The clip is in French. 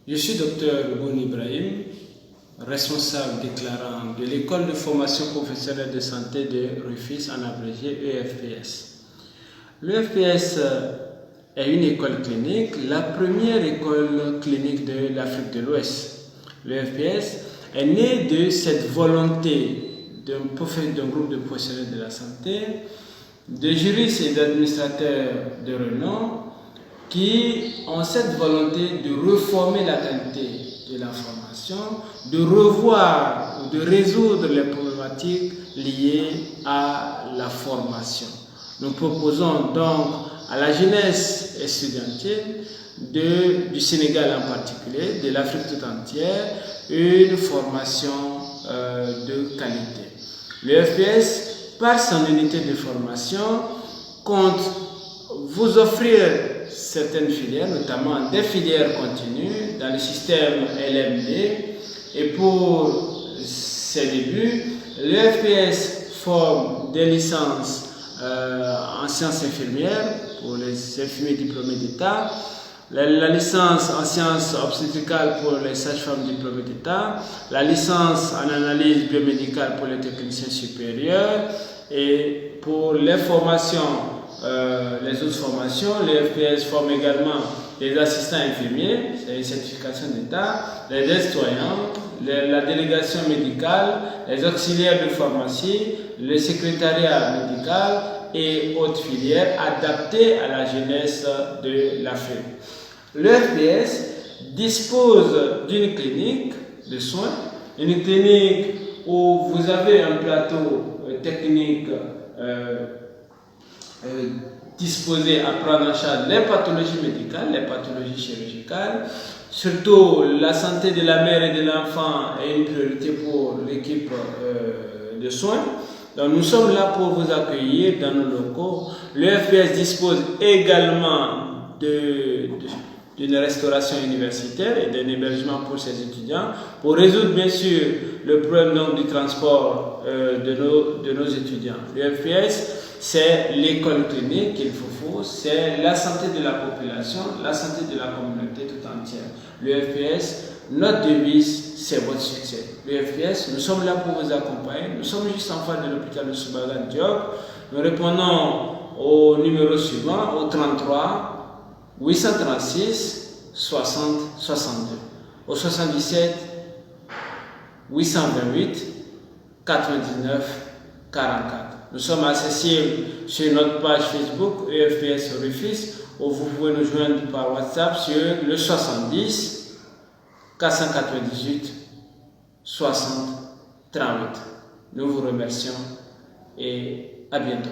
Je suis Dr Boun Ibrahim, responsable déclarant de l'école de formation professionnelle de santé de Rufisque, en abrégé EFPS. L'EFPS est une école clinique, la première école clinique de l'Afrique de l'Ouest. L'EFPS est né de cette volonté d'un groupe de professionnels de la santé, de juristes et d'administrateurs de renom qui ont cette volonté de reformer la qualité de la formation, de revoir ou de résoudre les problématiques liées à la formation. Nous proposons donc à la jeunesse estudiantine du Sénégal en particulier, de l'Afrique tout entière, une formation de qualité. Le FPS, par son unité de formation, compte vous offrir certaines filières, notamment des filières continues dans le système LMD. Et pour ces débuts, le FPS forme des licences en sciences infirmières pour les infirmiers diplômés d'État, la licence en sciences obstétricales pour les sages-femmes diplômées d'État, la licence en analyse biomédicale pour les techniciens supérieurs, et pour les formations, les autres formations, les FPS forment également les assistants infirmiers, c'est une certification d'État, les aides-soignants, la délégation médicale, les auxiliaires de pharmacie, le secrétariat médical et autres filières adaptées à la jeunesse de l'Afrique. Le FPS dispose d'une clinique de soins, une clinique où vous avez un plateau technique disposé à prendre en charge les pathologies médicales, les pathologies chirurgicales. Surtout, la santé de la mère et de l'enfant est une priorité pour l'équipe de soins. Donc, nous sommes là pour vous accueillir dans nos locaux. Le FPS dispose également d'une restauration universitaire et d'un hébergement pour ses étudiants, pour résoudre bien sûr le problème donc, du transport de nos étudiants. Le FPS, c'est l'école clinique qu'il faut, c'est la santé de la population, la santé de la communauté tout entière. Le FPS, notre devise, c'est votre succès. Le FPS, nous sommes là pour vous accompagner. Nous sommes juste en face de l'hôpital de Soumbagane Diop. Nous répondons au numéro suivant, au 33 836 60 62, au 77 828 99 44. Nous sommes accessibles sur notre page Facebook EFPS Rufisque, où vous pouvez nous joindre par WhatsApp sur le 70 498 60 38. Nous vous remercions et à bientôt.